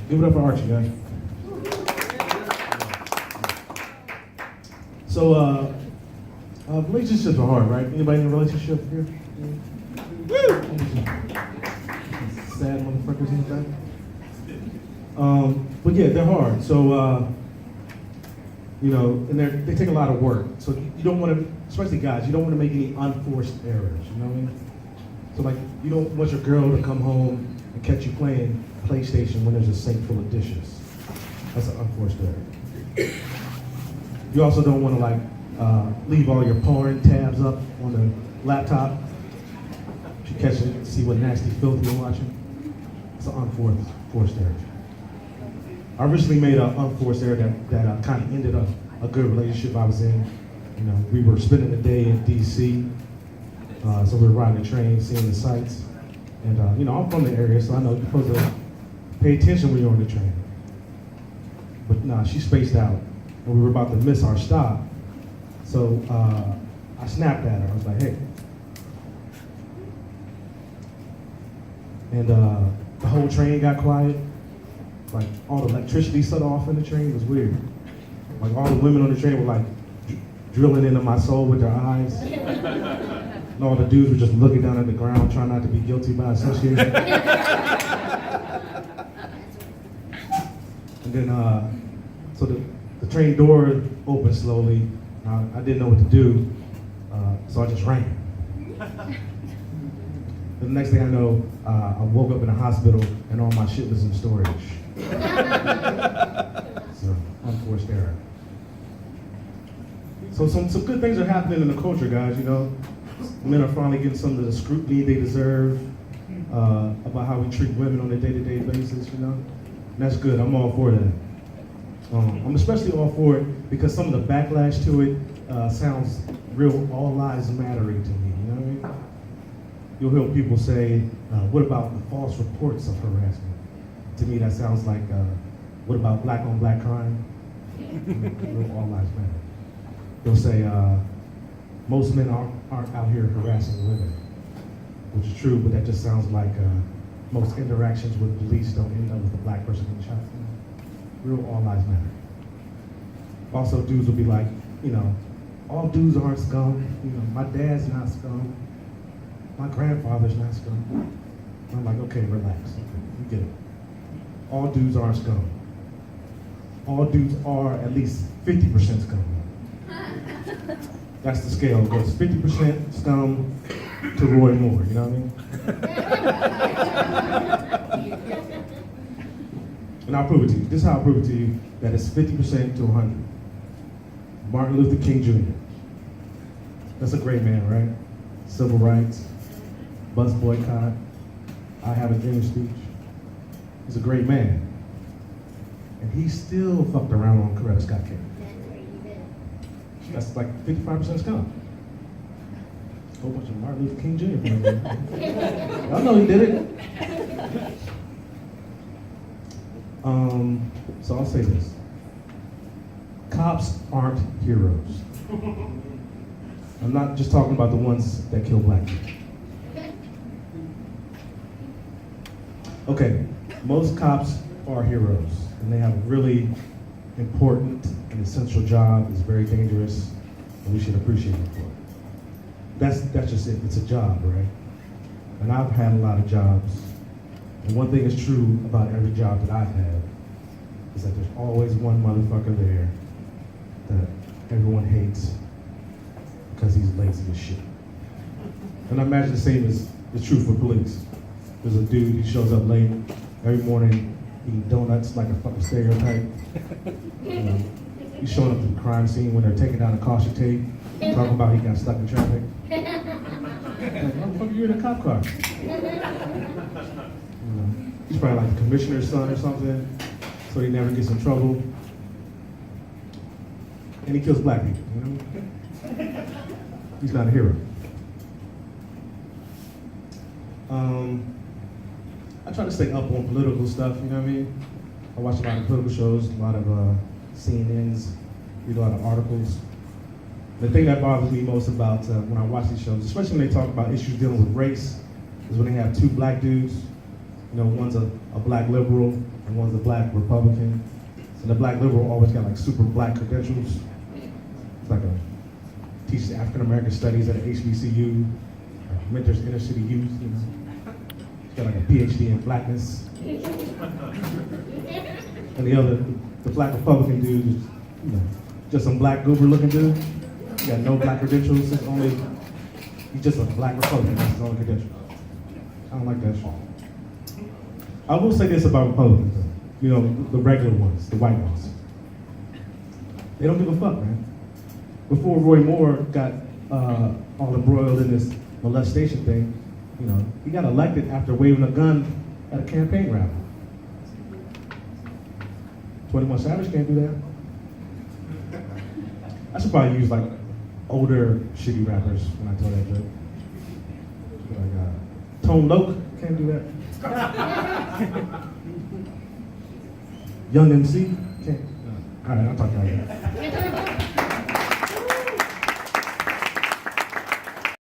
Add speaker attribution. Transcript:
Speaker 1: Give it up for Archie, guys. So, relationships are hard, right? Anybody in a relationship here? Woo! Sad motherfuckers in the back. But yeah, they're hard. So, and they take a lot of work. So you don't want to, especially guys, you don't want to make any unforced errors. You know what I mean? So like, you don't want your girl to come home and catch you playing PlayStation when there's a sink full of dishes. That's an unforced error. You also don't want to leave all your porn tabs up on the laptop. You catch it, see what nasty filth you're watching. It's an unforced error. I recently made an unforced error that kind of ended a good relationship I was in. We were spending the day in DC, so we were riding the train, seeing the sights. And I'm from the area, so I know you're supposed to pay attention when you're on the train. But nah, she spaced out, and we were about to miss our stop. So I snapped at her. I was like, hey. And the whole train got quiet. Like all the electricity shut off in the train. It was weird. Like all the women on the train were like drilling into my soul with their eyes. And all the dudes were just looking down at the ground, trying not to be guilty by association. And then, so the train door opened slowly. I didn't know what to do, so I just ran. The next thing I know, I woke up in a hospital and all my shit was in storage. So, unforced error. So some good things are happening in the culture, guys, Men are finally getting some of the scrutiny they deserve about how we treat women on a day-to-day basis, And that's good, I'm all for that. I'm especially all for it because some of the backlash to it sounds real all lives mattering to me, you know what I mean? You'll hear people say, what about the false reports of harassment? To me, that sounds like, what about black on black crime? Real all lives matter. They'll say, most men aren't out here harassing women, which is true, but that just sounds like most interactions with police don't end up with a black person being shot. Real all lives matter. Also, dudes will be like, all dudes aren't scum. My dad's not scum. My grandfather's not scum. And I'm like, okay, relax. You get it. All dudes aren't scum. All dudes are at least 50% scum. That's the scale. It goes 50% scum to Roy Moore, you know what I mean? And I'll prove it to you. This is how I'll prove it to you that it's 50% to 100. Martin Luther King Jr. That's a great man, right? Civil rights, bus boycott, I Have a Dream speech. He's a great man. And he still fucked around on Coretta Scott King. That's like 55% scum. A whole bunch of Martin Luther King Jr. I know he did it. So I'll say this. Cops aren't heroes. I'm not just talking about the ones that kill black people. Okay, most cops are heroes, and they have a really important and essential job. It's very dangerous, and we should appreciate it for it. That's just it. It's a job, right? And I've had a lot of jobs, and one thing is true about every job that I've had is that there's always one motherfucker there that everyone hates because he's lazy as shit. And I imagine the same is true for police. There's a dude who shows up late every morning eating donuts like a fucking stereotype. He's showing up to the crime scene when they're taking down a caution tape, talking about he got stuck in traffic. Like, motherfucker, you're in a cop car. He's probably like the commissioner's son or something, so he never gets in trouble. And he kills black people, He's not a hero. I try to stay up on political stuff, you know what I mean? I watch a lot of political shows, a lot of CNNs, read a lot of articles. The thing that bothers me most about when I watch these shows, especially when they talk about issues dealing with race, is when they have two black dudes. One's a black liberal and one's a black Republican. And the black liberal always got like super black credentials. It's like teaches African American studies at an HBCU, mentors inner city youth, you know. He's got like a PhD in blackness. And the black Republican dude is, you know, just some black goober looking dude. He got no black credentials. He's just a black Republican. That's his only credential. I don't like that shit. I will say this about Republicans, though. You know, the regular ones, the white ones. They don't give a fuck, man. Before Roy Moore got all embroiled in this molestation thing, you know, he got elected after waving a gun at a campaign rally. 21 Savage can't do that. I should probably use like older shitty rappers when I tell that joke. Like Tone Loc can't do that. Young MC can't. All right, I'll talk about that.